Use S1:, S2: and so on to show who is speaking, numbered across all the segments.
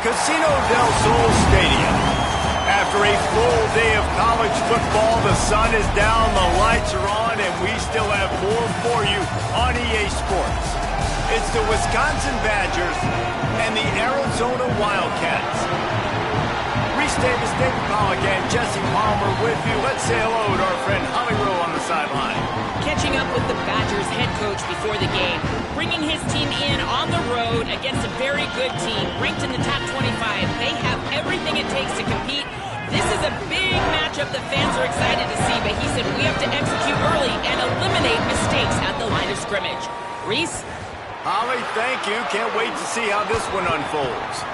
S1: Casino del Sol Stadium. After a full day of college football, the sun is down, the lights are on, and we still have more for you on EA Sports. It's the Wisconsin Badgers and the Arizona Wildcats. Reese Davis, David Pollack, and Jesse Palmer with you. Let's say hello to our friend Holly Rowe on the sideline.
S2: Catching up with the Badgers head coach before the game, bringing his team in on the road against a very good team, ranked in the top 25. They have everything it takes to compete. This is a big matchup that fans are excited to see, but he said we have to execute early and eliminate mistakes at the line of scrimmage. Reese?
S1: Holly, thank you. Can't wait to see how this one unfolds.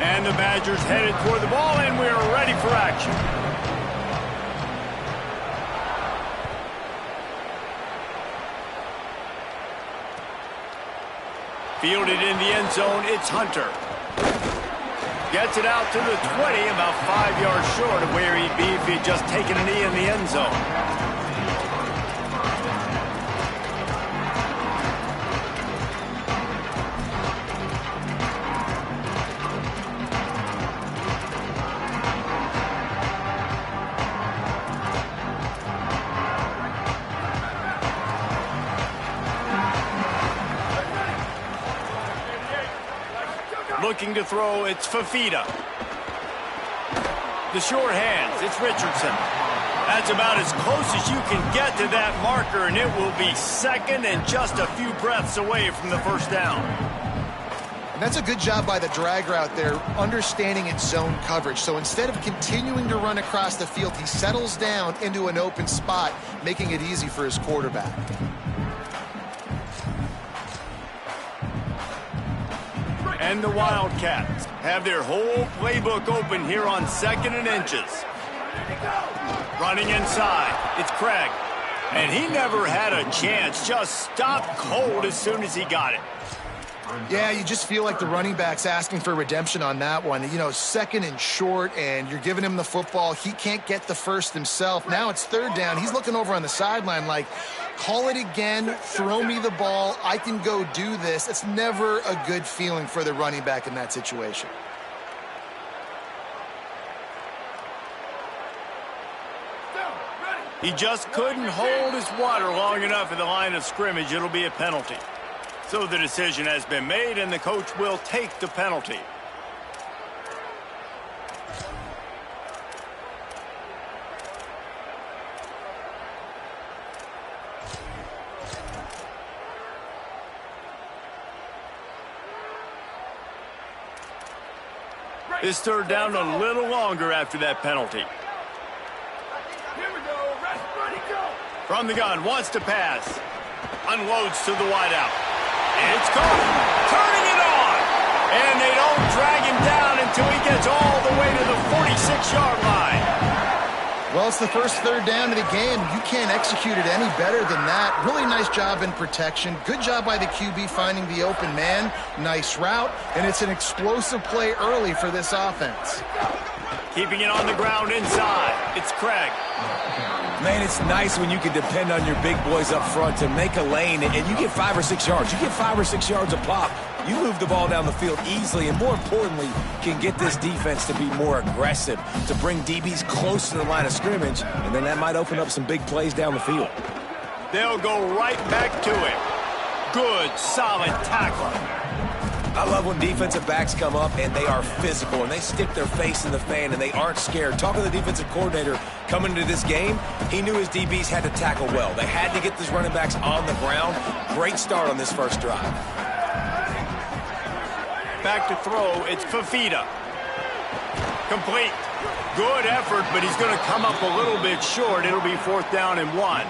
S1: And the Badgers headed toward the ball, and we are ready for action. Fielded in the end zone, it's Hunter. Gets it out to the 20, about 5 yards short of where he'd be if he'd just taken a knee in the end zone. Looking to throw, it's Fafita. The short hands, it's Richardson. That's about as close as you can get to that marker, and it will be second and just a few breaths away from the first down.
S3: And that's a good job by the drag route there, understanding its zone coverage. So instead of continuing to run across the field, he settles down into an open spot, making it easy for his quarterback.
S1: And the Wildcats have their whole playbook open here on 2nd and inches. Running inside, it's Craig. And he never had a chance, just stopped cold as soon as he got it.
S3: Yeah, you just feel like the running back's asking for redemption on that one. You know, 2nd and short, and you're giving him the football. He can't get the first himself. Now it's 3rd down. He's looking over on the sideline like, call it again, throw me the ball, I can go do this. It's never a good feeling for the running back in that situation.
S1: He just couldn't hold his water long enough at the line of scrimmage. It'll be a penalty. So the decision has been made, and the coach will take the penalty. This 3rd down a little longer after that penalty. From the gun, wants to pass. Unloads to the wideout. It's caught. Turning it on. And they don't drag him down until he gets all the way to the 46-yard line.
S3: Well, it's the first 3rd down of the game. You can't execute it any better than that. Really nice job in protection. Good job by the QB finding the open man. Nice route. And it's an explosive play early for this offense.
S1: Keeping it on the ground inside. It's Craig.
S4: Man, it's nice when you can depend on your big boys up front to make a lane, and you get 5 or 6 yards. You get 5 or 6 yards a pop. You move the ball down the field easily, and more importantly, can get this defense to be more aggressive, to bring DBs close to the line of scrimmage, and then that might open up some big plays down the field.
S1: They'll go right back to it. Good, solid tackle.
S4: I love when defensive backs come up and they are physical and they stick their face in the fan and they aren't scared. Talking to the defensive coordinator coming into this game, he knew his DBs had to tackle well. They had to get these running backs on the ground. Great start on this first drive.
S1: Back to throw, it's Fafita. Complete. Good effort, but he's going to come up a little bit short. It'll be 4th down and 1.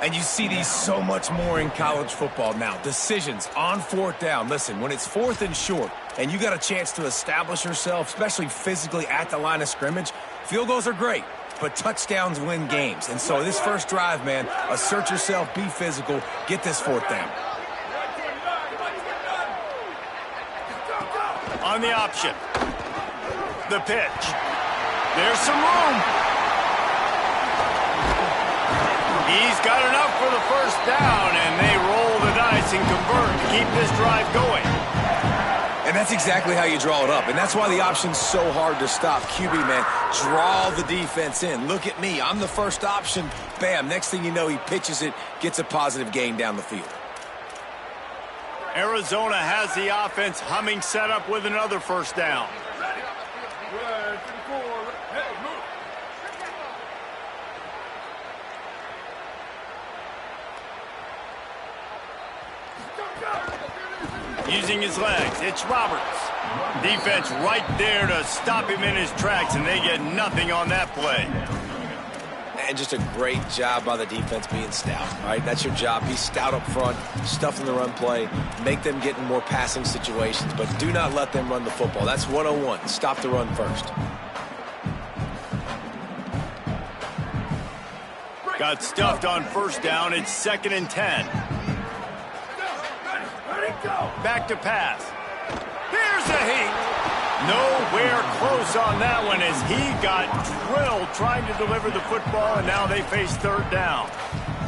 S4: And you see these so much more in college football now. Decisions on 4th down. Listen, when it's 4th and short and you got a chance to establish yourself, especially physically at the line of scrimmage, field goals are great, but touchdowns win games. And so this first drive, man, assert yourself, be physical, get this 4th down.
S1: On the option. The pitch. There's some room. He's got enough for the first down, and they roll the dice and convert to keep this drive going.
S4: And that's exactly how you draw it up. And that's why the option's so hard to stop. QB, man, draw the defense in. Look at me. I'm the first option. Bam. Next thing you know, he pitches it, gets a positive gain down the field.
S1: Arizona has the offense humming, set up with another first down. Using his legs, it's Roberts. Defense right there to stop him in his tracks, and they get nothing on that play.
S4: And just a great job by the defense being stout, right? That's your job. Be stout up front, stuff in the run play, make them get in more passing situations, but do not let them run the football. That's 101. Stop the run first.
S1: Got stuffed on first down. It's 2nd and 10. Back to pass. Here's a heat. Nowhere close on that one as he got drilled trying to deliver the football, and now they face 3rd down.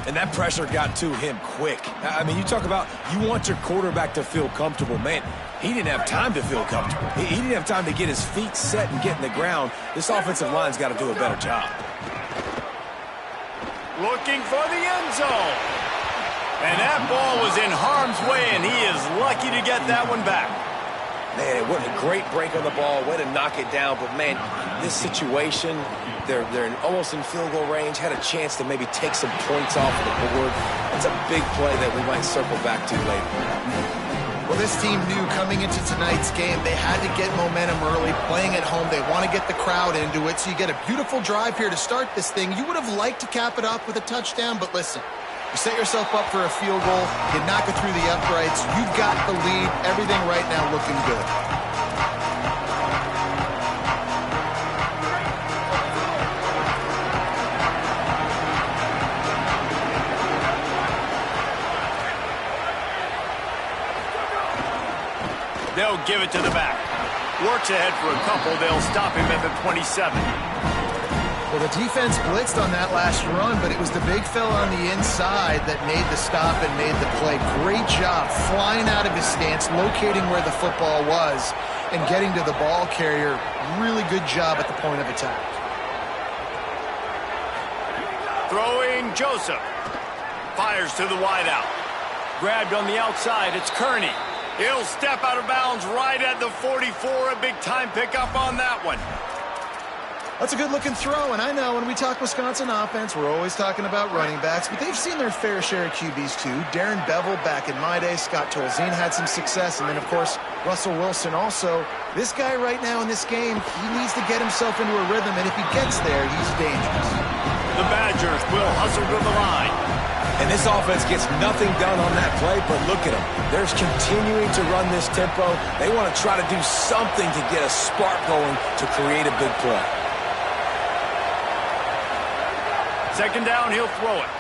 S4: And that pressure got to him quick. I mean, you talk about you want your quarterback to feel comfortable. Man, he didn't have time to feel comfortable. He didn't have time to get his feet set and get in the ground. This offensive line's got to do a better job.
S1: Looking for the end zone. And that ball was in harm's way, and he is lucky to get that one back.
S4: Man, what a great break on the ball. Way to knock it down. But, man, this situation, they're almost in field goal range, had a chance to maybe take some points off of the board. That's a big play that we might circle back to later.
S3: Well, this team knew coming into tonight's game they had to get momentum early, playing at home. They want to get the crowd into it, so you get a beautiful drive here to start this thing. You would have liked to cap it off with a touchdown, but listen, you set yourself up for a field goal, you knock it through the uprights, you've got the lead, everything right now looking good.
S1: They'll give it to the back. Works ahead for a couple. They'll stop him at the 27.
S3: Well, the defense blitzed on that last run, but it was the big fella on the inside that made the stop and made the play. Great job flying out of his stance, locating where the football was, and getting to the ball carrier. Really good job at the point of attack.
S1: Throwing Joseph. Fires to the wideout. Grabbed on the outside. It's Kearney. He'll step out of bounds right at the 44. A big-time pickup on that one.
S3: That's a good-looking throw, and I know when we talk Wisconsin offense, we're always talking about running backs, but they've seen their fair share of QBs too. Darren Bevel back in my day, Scott Tolzien had some success, and then, of course, Russell Wilson also. This guy right now in this game, he needs to get himself into a rhythm, and if he gets there, he's dangerous.
S1: The Badgers will hustle to the line.
S4: And this offense gets nothing done on that play, but look at them. They're continuing to run this tempo. They want to try to do something to get a spark going to create a big play.
S1: 2nd down, he'll throw it.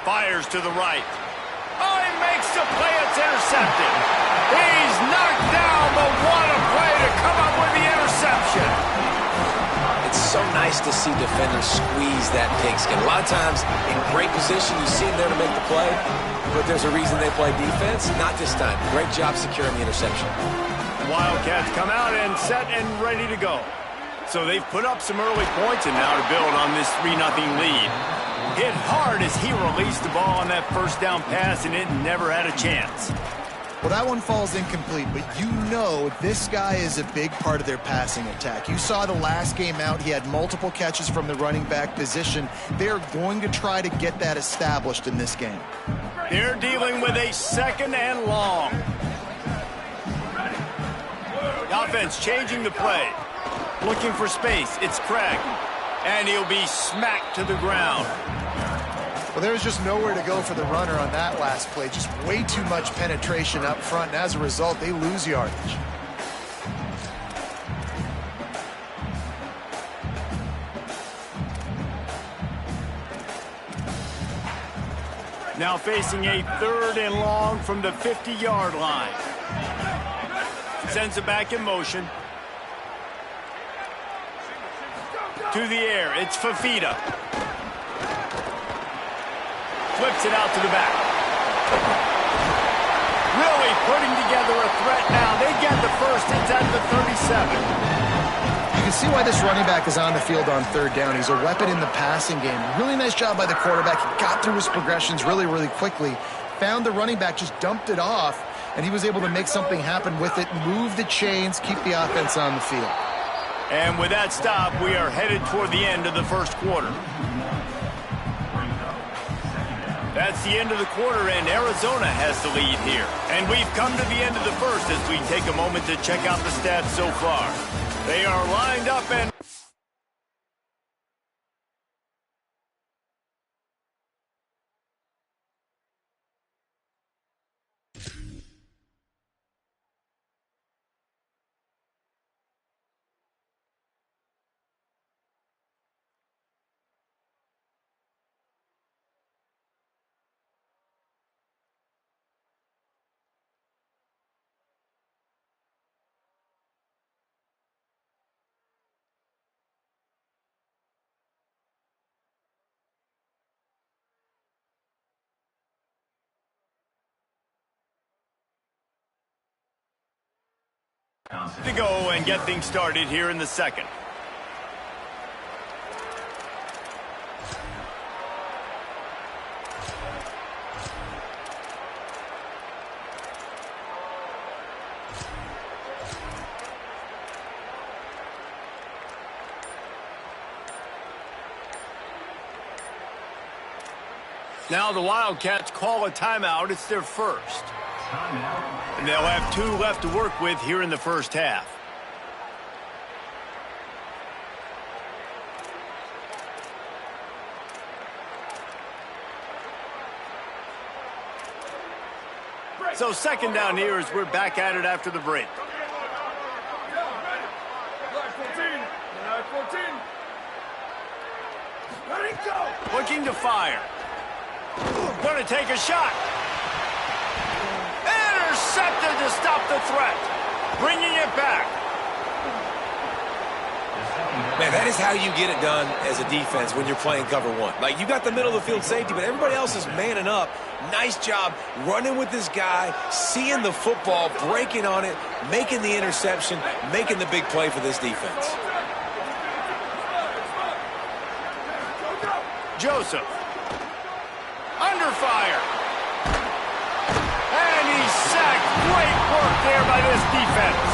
S1: Fires to the right. Oh, he makes the play. It's intercepted. He's knocked down, but what a play to come up with the interception.
S4: It's so nice to see defenders squeeze that pigskin. A lot of times, in great position, you see them there to make the play, but there's a reason they play defense. Not this time. Great job securing the interception.
S1: Wildcats come out and set and ready to go. So they've put up some early points, and now to build on this 3-0 lead. Hit hard as he released the ball on that first down pass, and it never had a chance.
S3: Well, that one falls incomplete, but you know this guy is a big part of their passing attack. You saw the last game out, he had multiple catches from the running back position. They're going to try to get that established in this game.
S1: They're dealing with a 2nd and long. The offense changing the play. Looking for space. It's Craig. And he'll be smacked to the ground.
S3: Well, there was just nowhere to go for the runner on that last play. Just way too much penetration up front, and as a result, they lose yardage. Now
S1: facing a 3rd and long from the 50-yard line. Sends it back in motion. To the air, it's Fafita. Flips it out to the back. Really putting together a threat now. They get the first. It's at the 37.
S3: You can see why this running back is on the field on third down. He's a weapon in the passing game. Really nice job by the quarterback. He got through his progressions really, really quickly. Found the running back, just dumped it off, and he was able to make something happen with it, move the chains, keep the offense on the field.
S1: And with that stop, we are headed toward the end of the first quarter. That's the end of the quarter, and Arizona has the lead here. And we've come to the end of the first as we take a moment to check out the stats so far. They are lined up and... to go and get things started here in the second. Now the Wildcats call a timeout. It's their first. And they'll have 2 left to work with here in the first half. So second down here as we're back at it after the break. Looking to fire. Going to take a shot. Intercepted to stop the threat. Bringing it back.
S4: Man, that is how you get it done as a defense when you're playing cover one. Like, you got the middle of the field safety, but everybody else is manning up. Nice job running with this guy, seeing the football, breaking on it, making the interception, making the big play for this defense.
S1: Joseph. Under fire. And he's sacked. Great work there by this defense.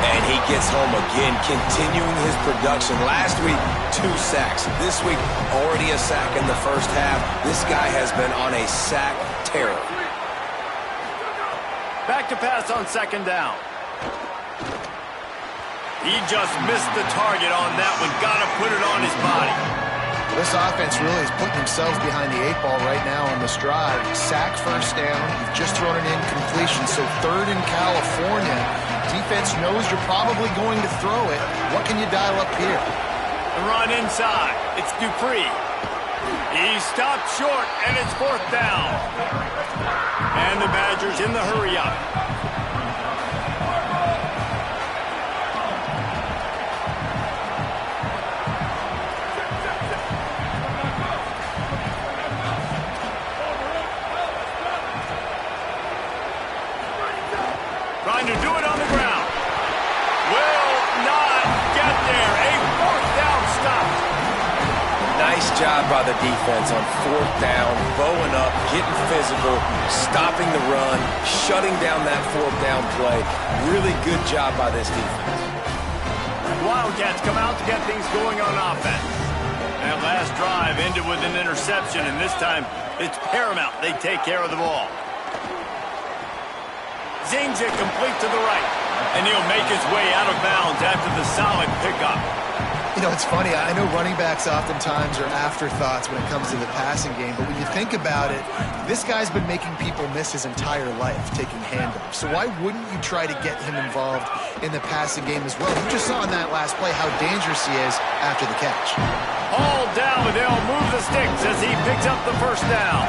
S4: And he gets home again, continuing his production. Last week, 2 sacks. This week, already a sack in the first half. This guy has been on a sack tear.
S1: Back to pass on second down. He just missed the target on that one. Got to put it on his body.
S3: This offense really is putting themselves behind the 8 ball right now on this drive. Sack first down. You've just thrown an incompletion. So third in California. Defense knows you're probably going to throw it. What can you dial up here?
S1: The run inside. It's Dupree. He stopped short, and it's fourth down. And the Badgers in the hurry up. Trying to do it on the ground. Will not get there. A fourth down stop.
S4: Nice job by the defense on fourth down, bowing up, getting physical, stopping the run, shutting down that fourth down play. Really good job by this defense.
S1: Wildcats come out to get things going on offense. That last drive ended with an interception, and this time it's paramount they take care of the ball. Zings it complete to the right, and he'll make his way out of bounds after the solid pickup.
S3: You know, it's funny. I know running backs oftentimes are afterthoughts when it comes to the passing game, but when you think about it, this guy's been making people miss his entire life taking handoffs. So why wouldn't you try to get him involved in the passing game as well? You just saw in that last play how dangerous he is after the catch.
S1: All down, but they'll move the sticks as he picks up the first down.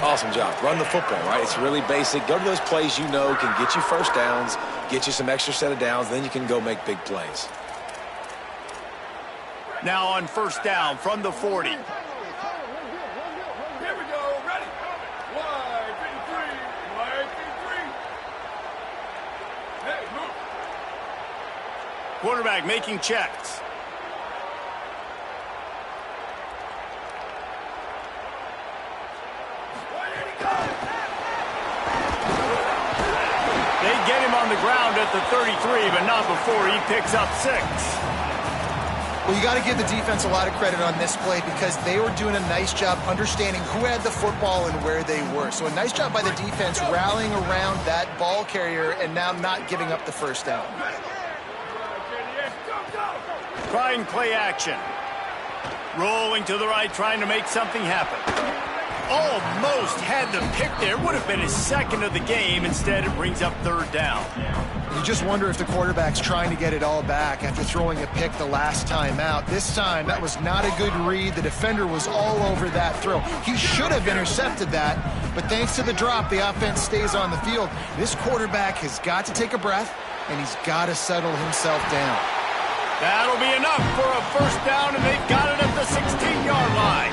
S4: Awesome job. Run the football, right? It's really basic. Go to those plays you know can get you first downs, get you some extra set of downs, then you can go make big plays.
S1: Now on first down from the 40.
S5: Here we go. Ready? Wide, 53. Wide, 53. Hey, move.
S1: Quarterback making checks. They get him on the ground at the 33, but not before he picks up 6.
S3: Well, you got to give the defense a lot of credit on this play because they were doing a nice job understanding who had the football and where they were. So a nice job by the defense rallying around that ball carrier and now not giving up the first down.
S1: Trying play action. Rolling to the right, trying to make something happen. Almost had the pick there. Would have been his second of the game. Instead, it brings up third down.
S3: You just wonder if the quarterback's trying to get it all back after throwing a pick the last time out. This time, that was not a good read. The defender was all over that throw. He should have intercepted that, but thanks to the drop, the offense stays on the field. This quarterback has got to take a breath, and he's got to settle himself down.
S1: That'll be enough for a first down, and they've got it at the 16-yard line.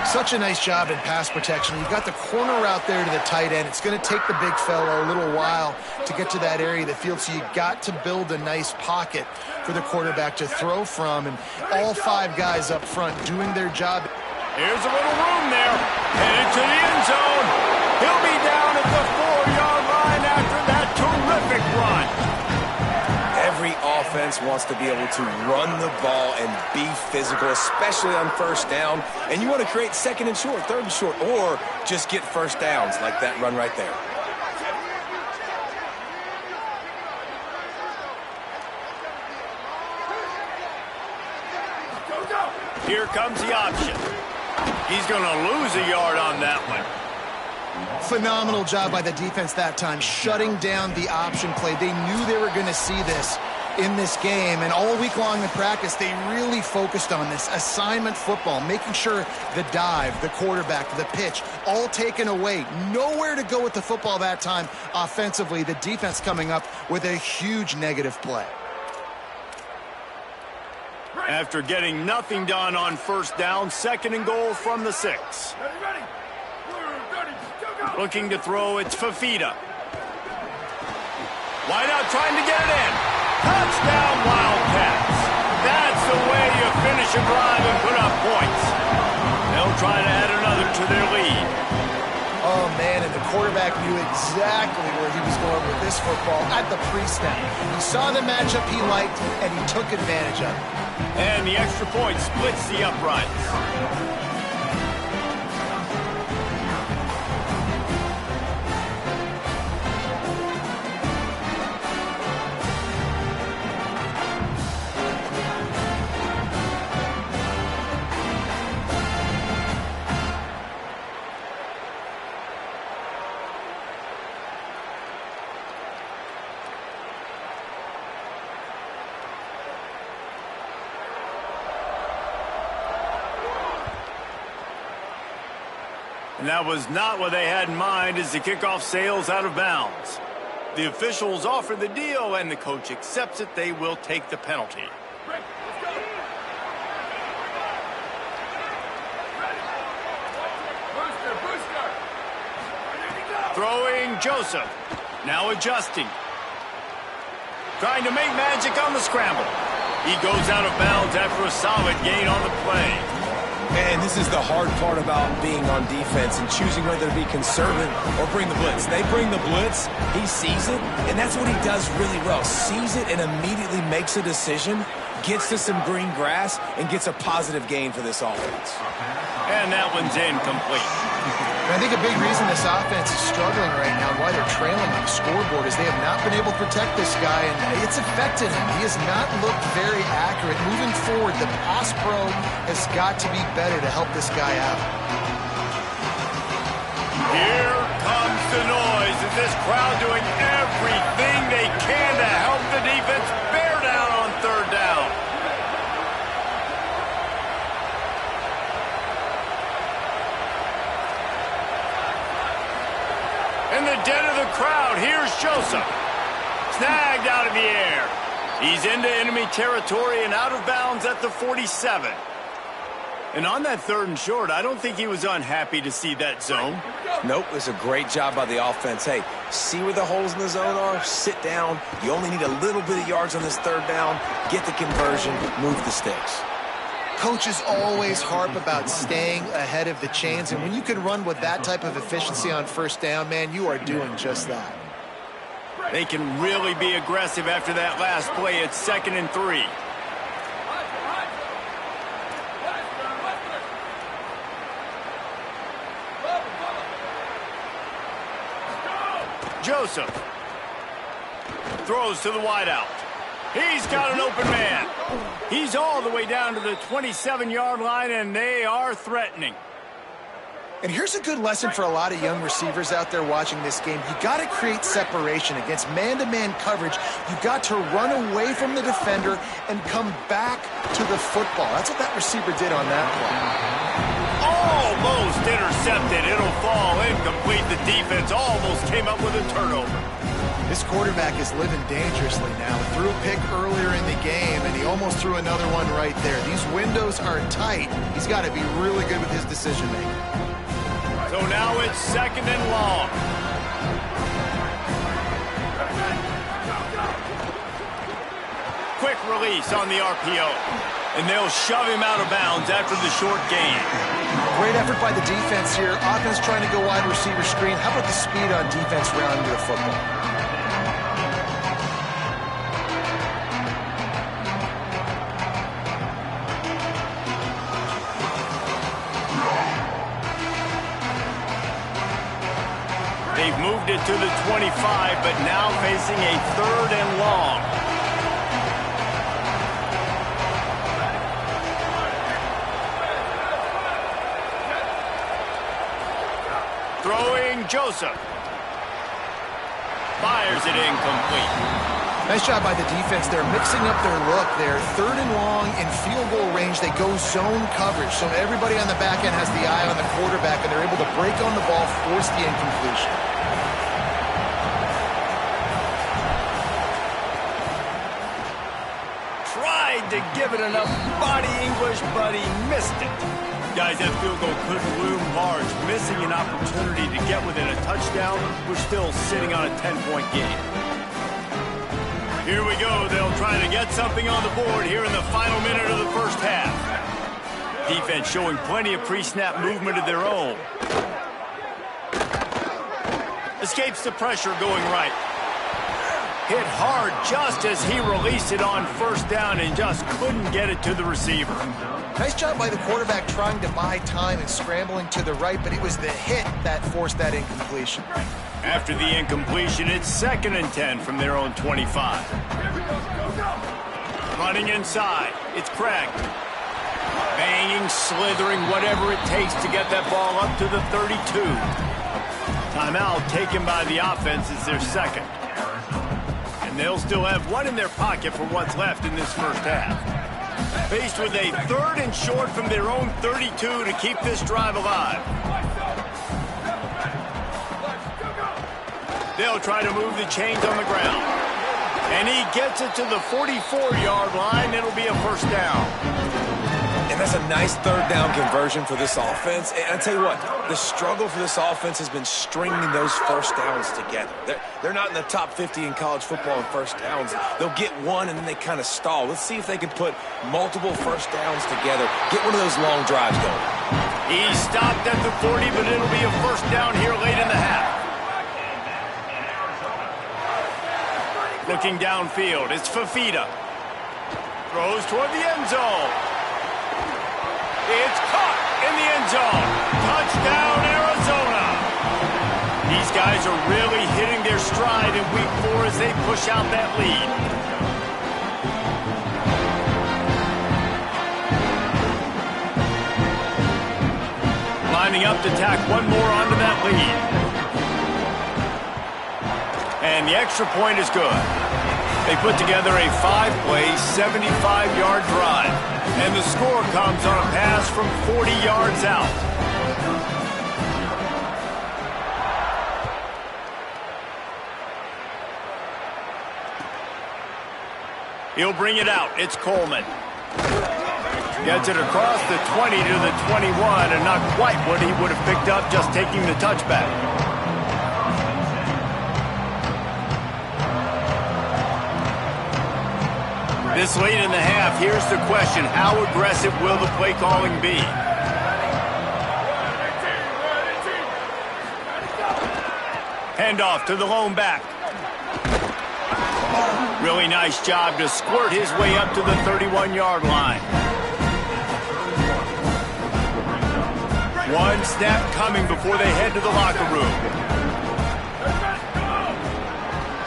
S3: Such a nice job in pass protection. You've got the corner out there to the tight end. It's going to take the big fella a little while to get to that area of the field, so you got to build a nice pocket for the quarterback to throw from, and all 5 guys up front doing their job.
S1: Here's a little room there. Headed to the end zone. He'll be down at the 4-yard line after that terrific run.
S4: Every offense wants to be able to run the ball and be physical, especially on first down. And you want to create second and short, third and short, or just get first downs like that run right there.
S1: Here comes the option. He's going to lose a yard on that one.
S3: Phenomenal job by the defense that time, shutting down the option play. They knew they were going to see this in this game, and all week long in practice, they really focused on this assignment football, making sure the dive, the quarterback, the pitch, all taken away. Nowhere to go with the football that time offensively. The defense coming up with a huge negative play.
S1: After getting nothing done on first down, 2nd and goal from the 6.
S5: Ready.
S1: Looking to throw, it's Fafita. Wide out, trying to get it in. Touchdown, Wildcats. That's the way you finish a drive and put up points. They'll try to add another to their lead.
S3: Oh, man, and the quarterback knew exactly where he was going with this football at the pre-snap. He saw the matchup he liked, and he took advantage of it.
S1: And the extra point splits the uprights. And that was not what they had in mind as the kickoff sails out of bounds. The officials offer the deal, and the coach accepts it. They will take the penalty.
S5: Let's go. Booster.
S1: Throwing Joseph. Now adjusting. Trying to make magic on the scramble. He goes out of bounds after a solid gain on the play.
S4: And this is the hard part about being on defense and choosing whether to be conservative or bring the blitz. They bring the blitz, he sees it, and that's what he does really well. Sees it and immediately makes a decision, gets to some green grass, and gets a positive gain for this offense.
S1: And that one's incomplete.
S3: And I think a big reason this offense is struggling right now, why they're trailing on the scoreboard, is they have not been able to protect this guy, and it's affected him. He has not looked very accurate. Moving forward, the pass pro has got to be better to help this guy out.
S1: Here comes the noise as this crowd doing everything they can to help the defense bear down on third down. In the den of the crowd, here's Joseph. Snagged out of the air. He's into enemy territory and out of bounds at the 47. And on that 3rd and short, I don't think he was unhappy to see that zone.
S4: Nope, it's a great job by the offense. Hey, see where the holes in the zone are? Sit down. You only need a little bit of yards on this 3rd down. Get the conversion. Move the sticks.
S3: Coaches always harp about staying ahead of the chains, and when you can run with that type of efficiency on 1st down, man, you are doing just that.
S1: They can really be aggressive after that last play. It's 2nd and 3. Joseph throws to the wideout. He's got an open man. He's all the way down to the 27-yard line, and they are threatening.
S3: And here's a good lesson for a lot of young receivers out there watching this game. You got to create separation against man-to-man coverage. You got to run away from the defender and come back to the football. That's what that receiver did on that play.
S1: Almost intercepted. It'll fall incomplete. The defense almost came up with a turnover.
S3: This quarterback is living dangerously now. He threw a pick earlier in the game, and he almost threw another one right there. These windows are tight. He's got to be really good with his decision-making.
S1: So now it's 2nd and long. Quick release on the RPO. And they'll shove him out of bounds after the short gain.
S3: Great effort by the defense here. Offense trying to go wide receiver screen. How about the speed on defense rounding to the football?
S1: They've moved it to the 25, but now facing a 3rd and long. Throwing Joseph. Fires it incomplete.
S3: Nice job by the defense. They're mixing up their look there. 3rd and long in field goal range. They go zone coverage. So everybody on the back end has the eye on the quarterback, and they're able to break on the ball, force the incompletion.
S1: Tried to give it enough body English, but he missed it. Guys, that field goal could loom large. Missing an opportunity to get within a touchdown. We're still sitting on a 10-point game. Here we go. They'll try to get something on the board here in the final minute of the 1st half. Defense showing plenty of pre-snap movement of their own. Escapes the pressure going right. Hit hard just as he released it on 1st down and just couldn't get it to the receiver.
S3: Nice job by the quarterback trying to buy time and scrambling to the right, but it was the hit that forced that incompletion.
S1: After the incompletion, it's 2nd and 10 from their own 25. Running inside, it's Craig. Banging, slithering, whatever it takes to get that ball up to the 32. Timeout taken by the offense is their 2nd. And they'll still have one in their pocket for what's left in this 1st half. Faced with a 3rd and short from their own 32 to keep this drive alive. They'll try to move the chains on the ground. And he gets it to the 44-yard line. It'll be a 1st down.
S4: And that's a nice 3rd down conversion for this offense. And I tell you what, the struggle for this offense has been stringing those 1st downs together. They're not in the top 50 in college football in 1st downs. They'll get one and then they kind of stall. Let's see if they can put multiple 1st downs together. Get one of those long drives going.
S1: He stopped at the 40, but it'll be a 1st down here late in the half. Looking downfield, it's Fafita. Throws toward the end zone. It's caught in the end zone. Touchdown, Arizona. These guys are really hitting their stride in week 4 as they push out that lead. Lining up to tack one more onto that lead. And the extra point is good. They put together a 5-play, 75-yard drive. And the score comes on a pass from 40 yards out. He'll bring it out. It's Coleman. Gets it across the 20 to the 21, and not quite what he would have picked up just taking the touchback. This late in the half, here's the question. How aggressive will the play calling be? Handoff to the lone back. Really nice job to squirt his way up to the 31-yard line. One snap coming before they head to the locker room.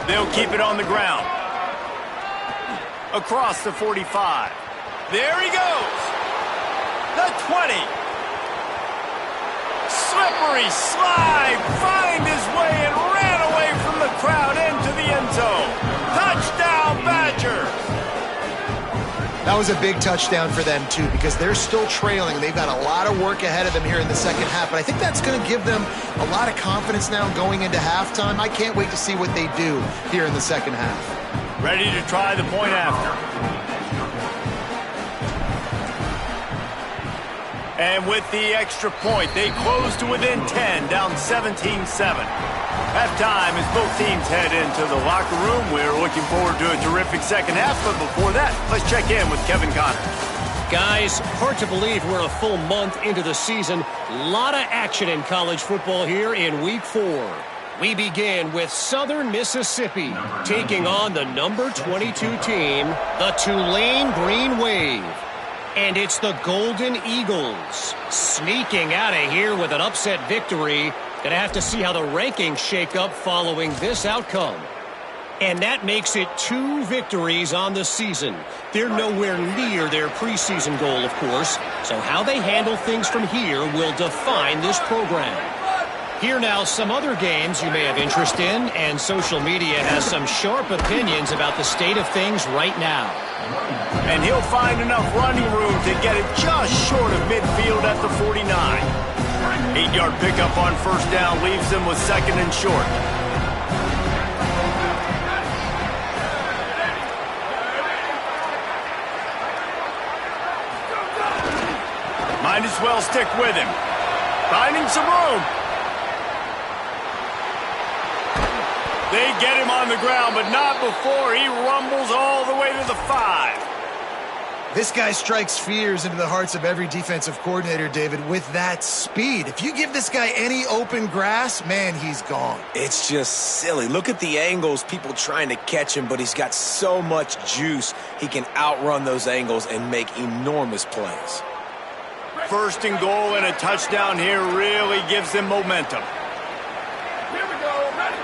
S1: They'll keep it on the ground. Across the 45. There he goes. The 20. Slippery slide. Find his way and ran away from the crowd into the end zone. Touchdown, Badgers.
S3: That was a big touchdown for them, too, because they're still trailing. They've got a lot of work ahead of them here in the second half, but I think that's going to give them a lot of confidence now going into halftime. I can't wait to see what they do here in the second half.
S1: Ready to try the point after. And with the extra point, they close to within 10, down 17-7. Halftime as both teams head into the locker room. We're looking forward to a terrific second half, but before that, let's check in with Kevin Connors.
S6: Guys, hard to believe we're a full month into the season. A lot of action in college football here in Week 4. We begin with Southern Mississippi taking on the number 22 team, the Tulane Green Wave. And it's the Golden Eagles sneaking out of here with an upset victory. Gonna have to see how the rankings shake up following this outcome. And that makes it 2 victories on the season. They're nowhere near their preseason goal, of course. So how they handle things from here will define this program. Here now, some other games you may have interest in, and social media has some sharp opinions about the state of things right now.
S1: And he'll find enough running room to get it just short of midfield at the 49. 8-yard pickup on first down leaves them with second and short. Might as well stick with him. Finding some room. They get him on the ground, but not before he rumbles all the way to the 5.
S3: This guy strikes fears into the hearts of every defensive coordinator, David, with that speed. If you give this guy any open grass, man, he's gone.
S4: It's just silly. Look at the angles, people trying to catch him, but he's got so much juice. He can outrun those angles and make enormous plays.
S1: First and goal and a touchdown here really gives them momentum.
S5: Here we go. Ready?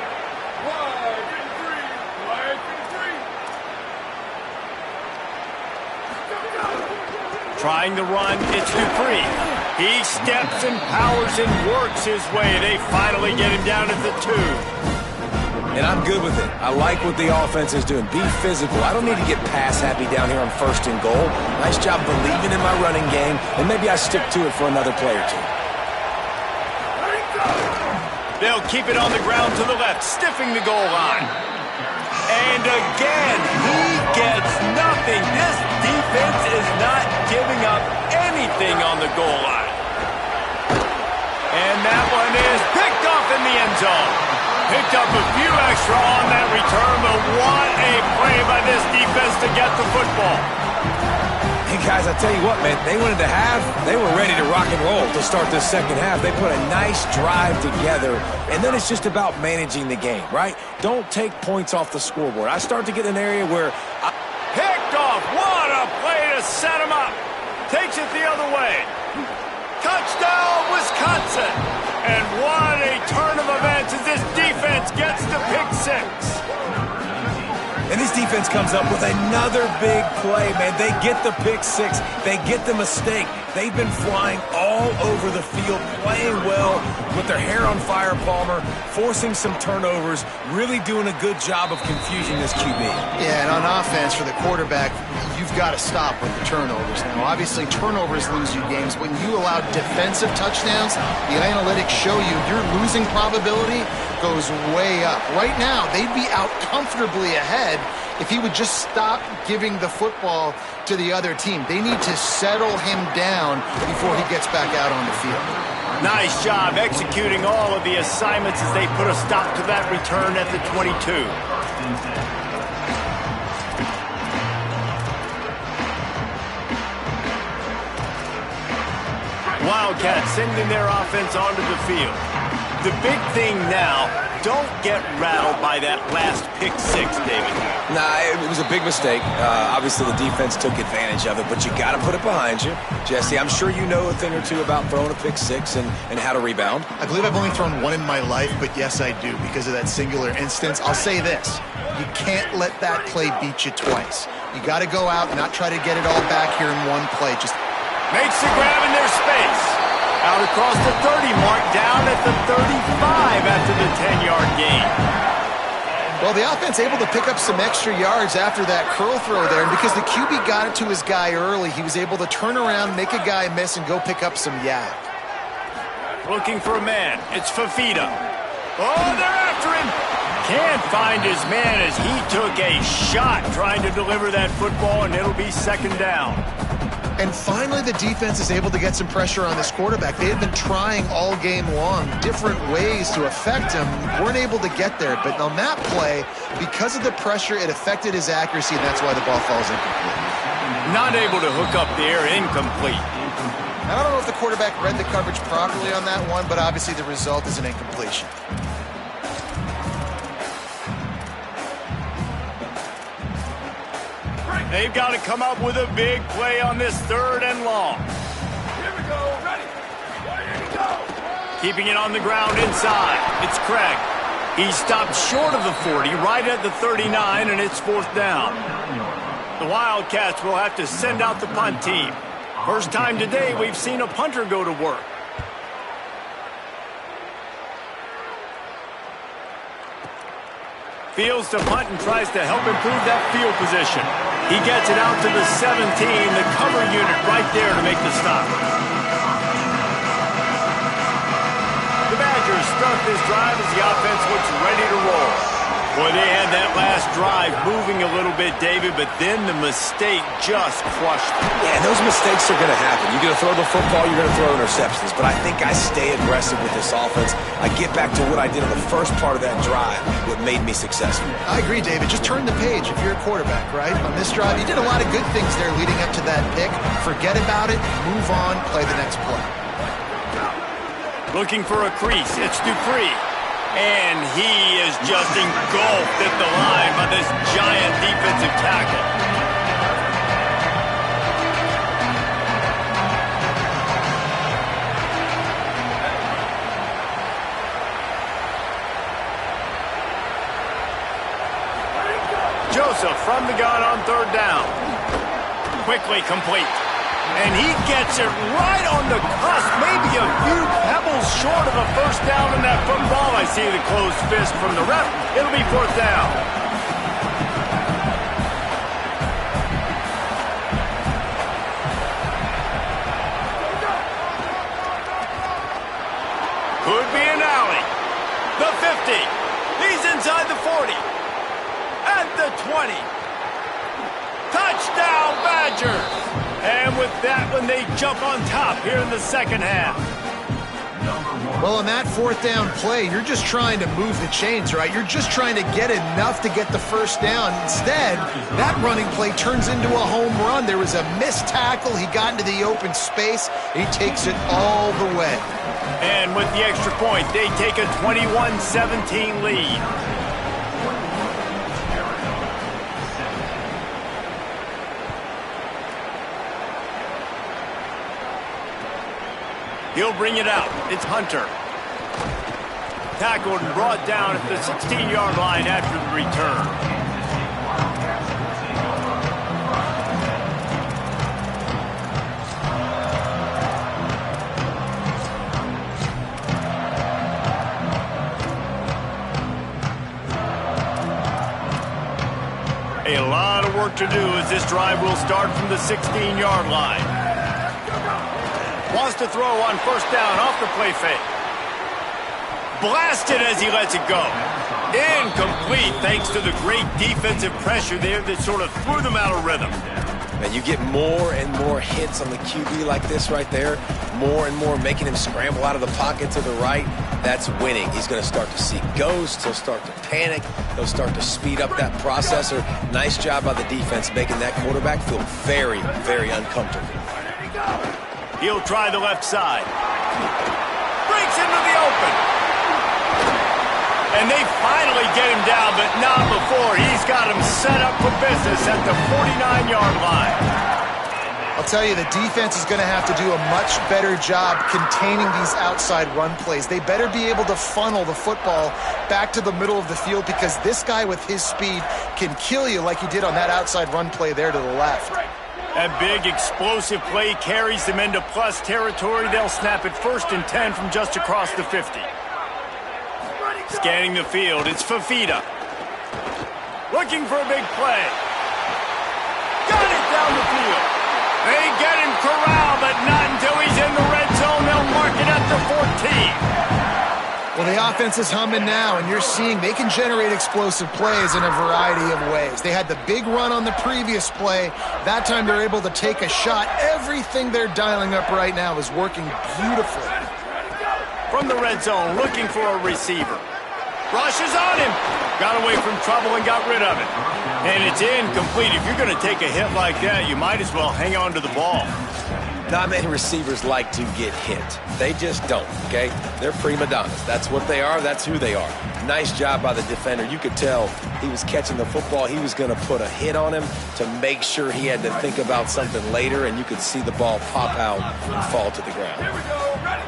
S5: Wide, getting free. Wide, getting free.
S1: Trying the run, it's Dupree. He steps and powers and works his way. They finally get him down at the 2.
S4: And I'm good with it. I like what the offense is doing. Be physical. I don't need to get pass happy down here on first and goal. Nice job believing in my running game, and maybe I stick to it for another play or two.
S1: They'll keep it on the ground to the left, stiffing the goal line. And again, he gets nothing. This defense is not giving up anything on the goal line. And that one is picked off in the end zone. Picked up a few extra on that return, but what a play by this defense to get the football.
S4: Hey, guys, I tell you what, man, they went into half. They were ready to rock and roll to start this second half. They put a nice drive together, and then it's just about managing the game, right? Don't take points off the scoreboard. I start to get an area where
S1: Picked off. What a play to set him up. Takes it the other way. Touchdown, Wisconsin. And what a turn of events as this defense gets the pick 6.
S4: And this defense comes up with another big play, man. They get the pick 6. They get the mistake. They've been flying all over the field, playing well with their hair on fire, Palmer, forcing some turnovers, really doing a good job of confusing this QB.
S3: Yeah, and on offense for the quarterback, you've got to stop with the turnovers. Now, obviously, turnovers lose you games. When you allow defensive touchdowns, the analytics show you your losing probability goes way up. Right now, they'd be out comfortably ahead if he would just stop giving the football to the other team. They need to settle him down before he gets back out on the field.
S1: Nice job executing all of the assignments as they put a stop to that return at the 22. Wildcats sending their offense onto the field. The big thing now, don't get rattled by that last pick six, David.
S4: Nah, it was a big mistake. Obviously, the defense took advantage of it, but you got to put it behind you. Jesse, I'm sure you know a thing or two about throwing a pick six and how to rebound.
S3: I believe I've only thrown one in my life, but yes, I do because of that singular instance. I'll say this. You can't let that play beat you twice. You got to go out and not try to get it all back here in one play. Just
S1: makes the grab in their space. Out across the 30 mark, down at the 35 after the 10-yard gain.
S3: Well, the offense able to pick up some extra yards after that curl throw there, and because the QB got it to his guy early, he was able to turn around, make a guy miss, and go pick up some yak.
S1: Looking for a man. It's Fafita. Oh, they're after him. Can't find his man as he took a shot trying to deliver that football, and it'll be second down.
S3: And finally, the defense is able to get some pressure on this quarterback. They had been trying all game long different ways to affect him. Weren't able to get there. But on that play, because of the pressure, it affected his accuracy, and that's why the ball falls incomplete.
S1: Not able to hook up there, incomplete.
S3: I don't know if the quarterback read the coverage properly on that one, but obviously the result is an incompletion.
S1: They've got to come up with a big play on this third and long.
S5: Here we go. Ready. Here we go.
S1: Keeping it on the ground inside. It's Craig. He stopped short of the 40, right at the 39, and it's fourth down. The Wildcats will have to send out the punt team. First time today we've seen a punter go to work. Fields to punt and tries to help improve that field position. He gets it out to the 17, the cover unit right there to make the stop. The Badgers start this drive as the offense looks ready to roll. Boy, they had that last drive moving a little bit, David, but then the mistake just crushed them.
S4: Yeah, those mistakes are going to happen. You're going to throw the football, you're going to throw interceptions, but I think I stay aggressive with this offense. I get back to what I did in the first part of that drive, what made me successful.
S3: I agree, David. Just turn the page if you're a quarterback, right? On this drive, you did a lot of good things there leading up to that pick. Forget about it, move on, play the next play.
S1: Looking for a crease. It's Dupree. And he is just engulfed at the line by this giant defensive tackle. Joseph from the gun on third down. Quickly complete. And he gets it right on the cusp, maybe a few pebbles short of a first down in that football. I see the closed fist from the ref. It'll be fourth down. Could be an alley. The 50. He's inside the 40. At the 20. Touchdown, Badgers. And with that one, they jump on top here in the second half.
S3: Well, on that fourth down play, you're just trying to move the chains, right? You're just trying to get enough to get the first down. Instead, that running play turns into a home run. There was a missed tackle. He got into the open space. He takes it all the way.
S1: And with the extra point, they take a 21-17 lead. He'll bring it out. It's Hunter. Tackled and brought down at the 16-yard line after the return. A lot of work work to do as this drive will start from the 16-yard line. Wants to throw on first down off the play fake. Blasted as he lets it go. Incomplete thanks to the great defensive pressure there that sort of threw them out of rhythm.
S4: Man, you get more and more hits on the QB like this right there. More and more making him scramble out of the pocket to the right. That's winning. He's going to start to see ghosts. He'll start to panic. He'll start to speed up that processor. Nice job by the defense making that quarterback feel very, very uncomfortable.
S1: He'll try the left side. Breaks into the open. And they finally get him down, but not before. He's got him set up for business at the 49-yard line.
S3: I'll tell you, the defense is going to have to do a much better job containing these outside run plays. They better be able to funnel the football back to the middle of the field because this guy with his speed can kill you like he did on that outside run play there to the left.
S1: That big explosive play carries them into plus territory. They'll snap it 1st and 10 from just across the 50. Scanning the field, it's Fafita. Looking for a big play. Got it down the field. They get him corralled, but not until he's in the red zone. They'll mark it at the 14.
S3: Well, the offense is humming now, and you're seeing they can generate explosive plays in a variety of ways. They had the big run on the previous play. That time they're able to take a shot. Everything they're dialing up right now is working beautifully.
S1: From the red zone, looking for a receiver. Rushes on him. Got away from trouble and got rid of it. And it's incomplete. If you're going to take a hit like that, you might as well hang on to the ball.
S4: Not many receivers like to get hit. They just don't, okay? They're prima donnas. That's what they are. That's who they are. Nice job by the defender. You could tell he was catching the football. He was going to put a hit on him to make sure he had to think about something later, and you could see the ball pop out and fall to the ground.
S5: Here we go. Ready.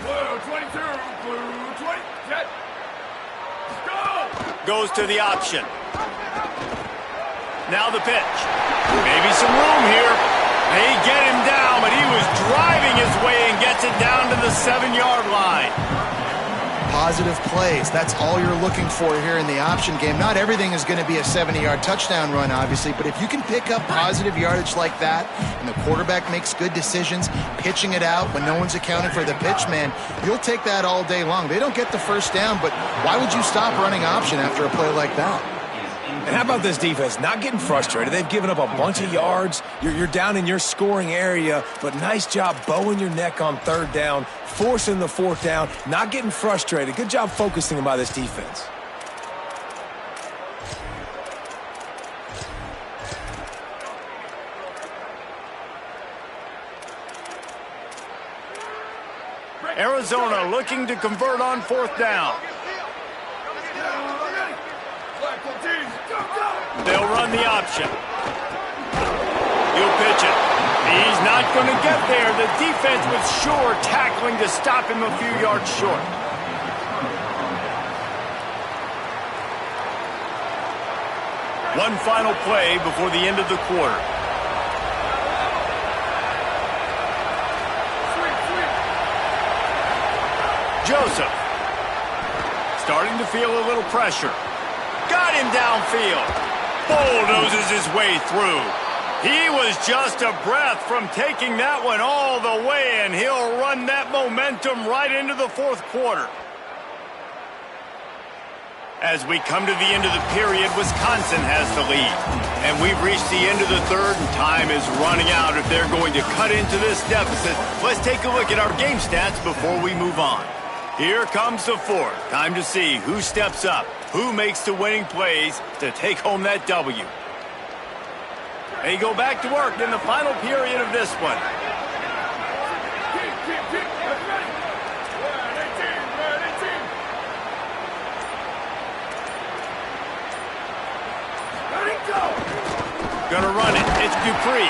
S5: Blue 22, blue 20, set.
S1: Goes to the option. Now the pitch. Maybe some room here. They get him down, but he was driving his way and gets it down to the 7-yard line.
S3: Positive plays. That's all you're looking for here in the option game. Not everything is going to be a 70-yard touchdown run, obviously, but if you can pick up positive yardage like that and the quarterback makes good decisions, pitching it out when no one's accounting for the pitch, man, you'll take that all day long. They don't get the first down, but why would you stop running option after a play like that?
S4: And how about this defense? Not getting frustrated. They've given up a bunch of yards. You're down in your scoring area, but nice job bowing your neck on 3rd down, forcing the 4th down, not getting frustrated. Good job focusing by this defense.
S1: Arizona looking to convert on 4th down. They'll run the option. He'll pitch it. He's not going to get there. The defense was sure tackling to stop him a few yards short. One final play before the end of the quarter. Joseph. Starting to feel a little pressure. Got him downfield. Bulldozes his way through. He was just a breath from taking that one all the way, and he'll run that momentum right into the 4th quarter. As we come to the end of the period, Wisconsin has the lead. And we've reached the end of the 3rd, and time is running out if they're going to cut into this deficit. Let's take a look at our game stats before we move on. Here comes the 4th. Time to see who steps up, who makes the winning plays to take home that W. They go back to work in the final period of this one. Gonna run it. It's Dupree.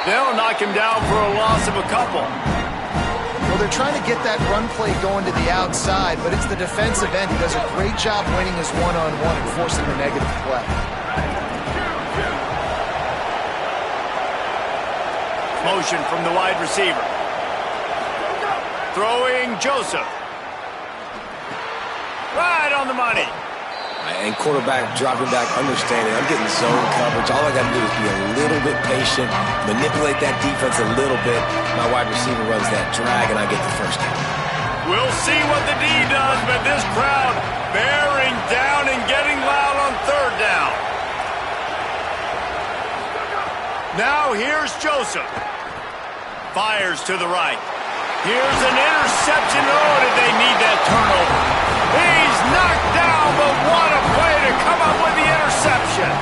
S1: They'll knock him down for a loss of a couple.
S3: Well, they're trying to get that run play going to the outside, but it's the defensive end who does a great job winning his one-on-one and forcing the negative play.
S1: Motion from the wide receiver. Throwing Joseph. Right on the money.
S4: And quarterback dropping back, understanding I'm getting zone coverage. All I got to do is be a little bit patient, manipulate that defense a little bit. My wide receiver runs that drag, and I get the first down.
S1: We'll see what the D does, but this crowd bearing down and getting loud on third down. Now here's Joseph. Fires to the right. Here's an interception. Oh, did they need that turnover? He's knocked down, but what a play to come up with the interception.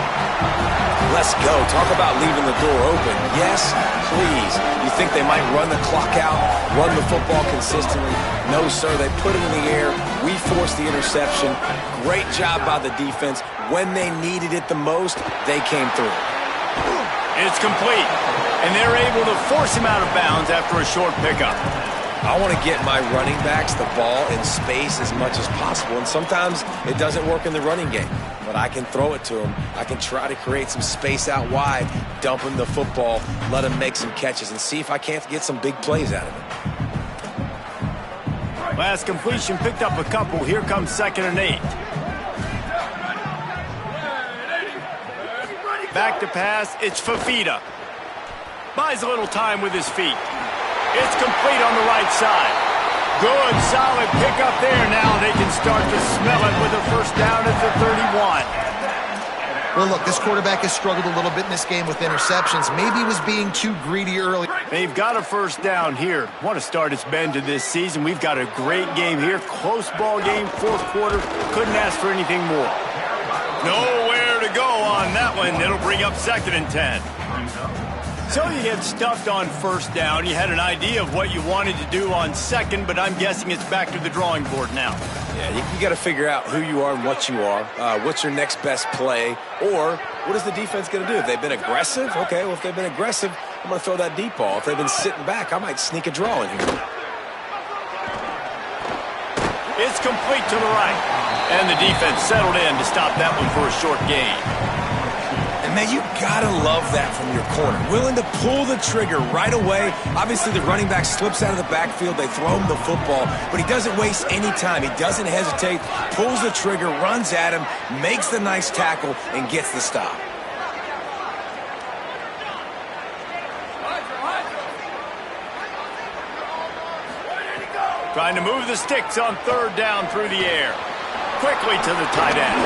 S4: Let's go. Talk about leaving the door open. Yes, please. You think they might run the clock out, run the football consistently? No, sir. They put it in the air. We forced the interception. Great job by the defense. When they needed it the most, they came through.
S1: It's complete, and they're able to force him out of bounds after a short pickup.
S4: I want to get my running backs the ball in space as much as possible, and sometimes it doesn't work in the running game, but I can throw it to them. I can try to create some space out wide, dump him the football, let him make some catches, and see if I can't get some big plays out of it.
S1: Last completion picked up a couple. Here comes 2nd and 8. Back to pass, it's Fafita. Buys a little time with his feet. It's complete on the right side. Good, solid pickup there. Now they can start to smell it with a first down at the 31.
S3: Well, look, this quarterback has struggled a little bit in this game with interceptions. Maybe he was being too greedy early.
S1: They've got a first down here. What a start it's been to this season. We've got a great game here. Close ball game, fourth quarter. Couldn't ask for anything more. Nowhere to go on that one. It'll bring up 2nd and 10. So you get stuffed on first down. You had an idea of what you wanted to do on second, but I'm guessing it's back to the drawing board now.
S4: Yeah, you got to figure out who you are and what you are. What's your next best play? Or what is the defense going to do? If they've been aggressive, okay, well, if they've been aggressive, I'm going to throw that deep ball. If they've been sitting back, I might sneak a draw in here.
S1: It's complete to the right. And the defense settled in to stop that one for a short gain.
S4: And, man, you got to love that from your corner. Willing to pull the trigger right away. Obviously, the running back slips out of the backfield. They throw him the football, but he doesn't waste any time. He doesn't hesitate, pulls the trigger, runs at him, makes the nice tackle, and gets the stop.
S1: Trying to move the sticks on third down through the air. Quickly to the tight end.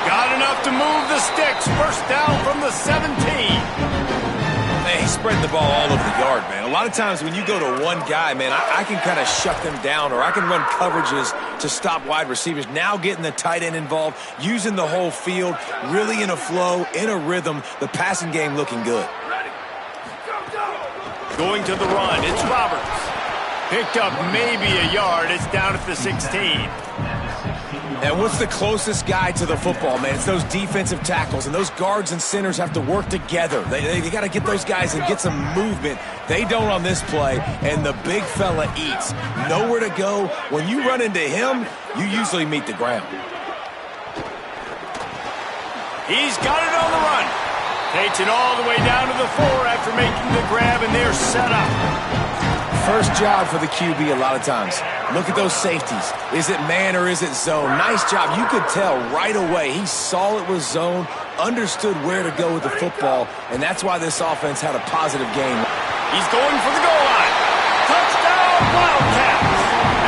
S1: Got enough to move the sticks. First down from the 17.
S4: Man, he's spreading the ball all over the yard, man. A lot of times when you go to one guy, man, I can kind of shut them down, or I can run coverages to stop wide receivers. Now getting the tight end involved, using the whole field, really in a flow, in a rhythm. The passing game looking good.
S1: Going to the run. It's Roberts. Picked up maybe a yard. It's down at the 16.
S4: And what's the closest guy to the football, man? It's those defensive tackles, and those guards and centers have to work together. They got to get those guys and get some movement. They don't on this play, and the big fella eats. Nowhere to go. When you run into him, you usually meet the ground.
S1: He's got it on the run. Takes it all the way down to the 4 after making the grab, and they're set up.
S4: First job for the QB a lot of times. Look at those safeties. Is it man or is it zone? Nice job. You could tell right away. He saw it was zone, understood where to go with the football, and that's why this offense had a positive game.
S1: He's going for the goal line. Touchdown, Wildcats.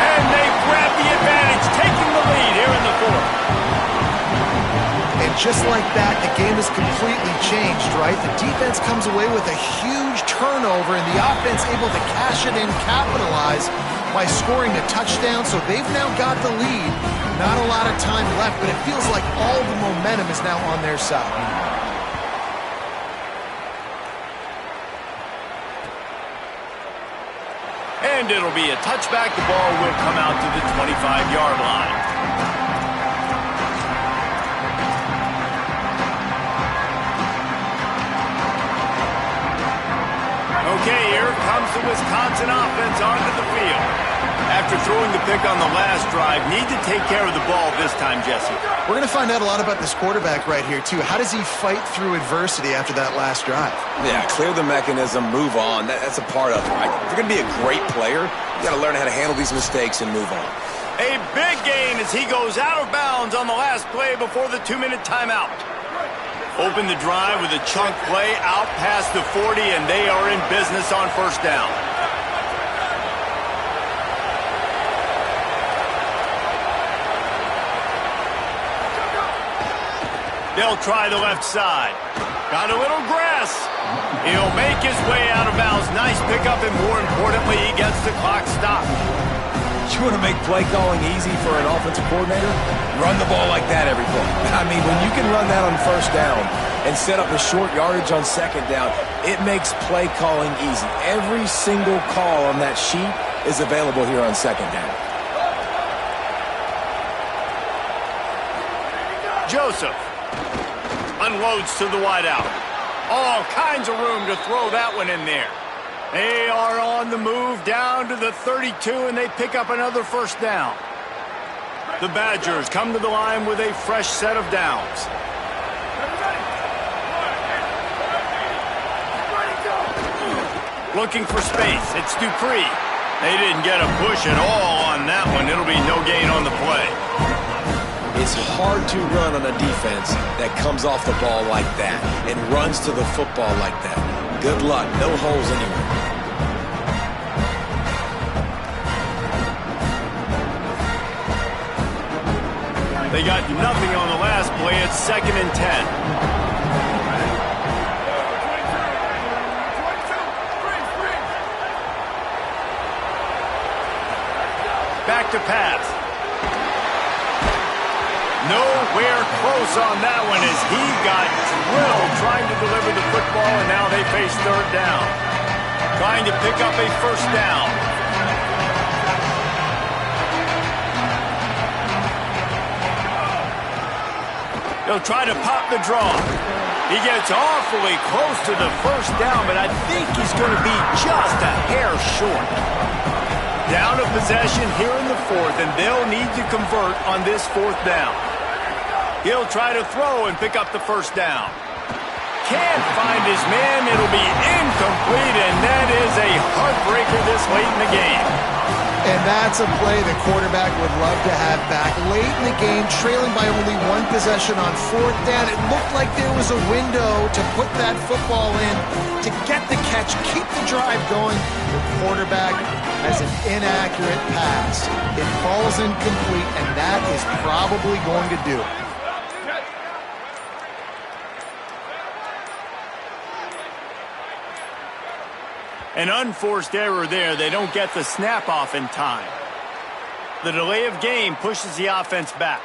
S1: And they grab the advantage, taking the lead here in the 4th.
S3: And just like that, the game is completely changed, right? The defense comes away with a huge turnover, and the offense able to cash it in, capitalize by scoring a touchdown. So they've now got the lead. Not a lot of time left, but it feels like all the momentum is now on their side.
S1: And it'll be a touchback. The ball will come out to the 25-yard line. Okay, here comes the Wisconsin offense onto the field. After throwing the pick on the last drive, need to take care of the ball this time, Jesse.
S3: We're going to find out a lot about this quarterback right here, too. How does he fight through adversity after that last drive?
S4: Yeah, clear the mechanism, move on. That's a part of it, right? If you're going to be a great player, you got to learn how to handle these mistakes and move on.
S1: A big gain as he goes out of bounds on the last play before the 2-minute timeout. Open the drive with a chunk play out past the 40, and they are in business on first down. They'll try the left side. Got a little grass. He'll make his way out of bounds. Nice pickup, and more importantly, he gets the clock stopped.
S4: You want to make play calling easy for an offensive coordinator? Run the ball like that every play. I mean, when you can run that on first down and set up a short yardage on second down, it makes play calling easy. Every single call on that sheet is available here on second down.
S1: Joseph unloads to the wideout. All kinds of room to throw that one in there. They are on the move down to the 32, and they pick up another first down. The Badgers come to the line with a fresh set of downs. Looking for space. It's Dupree. They didn't get a push at all on that one. It'll be no gain on the play.
S4: It's hard to run on a defense that comes off the ball like that and runs to the football like that. Good luck. No holes anywhere.
S1: They got nothing on the last play. It's 2nd and 10. Back to pass. Nowhere close on that one as he got drilled trying to deliver the football, and now they face third down. Trying to pick up a first down. They'll try to pop the draw. He gets awfully close to the first down, but I think he's going to be just a hair short. Down of possession here in the 4th, and they'll need to convert on this 4th down. He'll try to throw and pick up the first down. Can't find his man. It'll be incomplete, and that is a heartbreaker this late in the game.
S3: And that's a play the quarterback would love to have back. Late in the game, trailing by only one possession on 4th down. It looked like there was a window to put that football in, to get the catch, keep the drive going. The quarterback has an inaccurate pass. It falls incomplete, and that is probably going to do it.
S1: An unforced error there. They don't get the snap off in time. The delay of game pushes the offense back.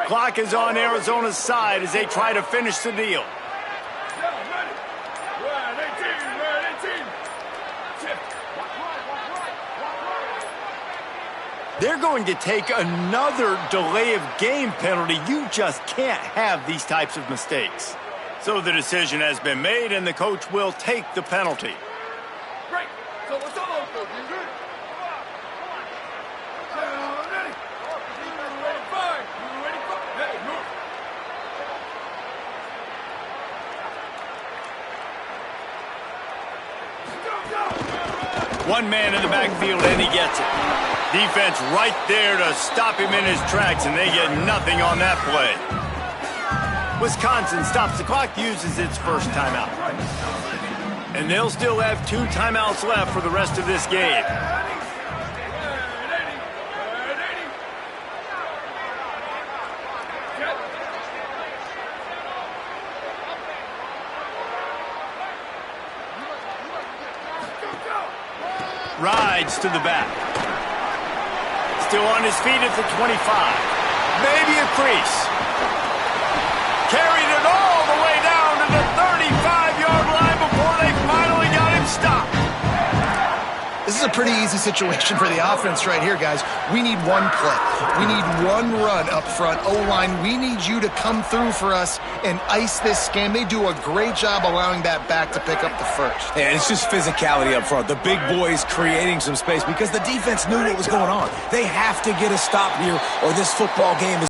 S1: Clock is on Arizona's side as they try to finish the deal. They're going to take another delay of game penalty. You just can't have these types of mistakes. So the decision has been made, and the coach will take the penalty.
S5: Break. So what's all over?
S1: One man in the backfield, and he gets it. Defense right there to stop him in his tracks, and they get nothing on that play. Wisconsin stops the clock, uses its first timeout. And they'll still have 2 timeouts left for the rest of this game. Rides to the back. Still on his feet at the 25. Maybe a crease. Carried it all the way down to the 35-yard line before they finally got him stopped. This
S3: is a pretty easy situation for the offense right here, guys. We need one play. We need one run up front. O-line, we need you to come through for us and ice this game. They do a great job allowing that back to pick up the first.
S4: And it's just physicality up front. The big boys creating some space because the defense knew what was going on. They have to get a stop here or this football game is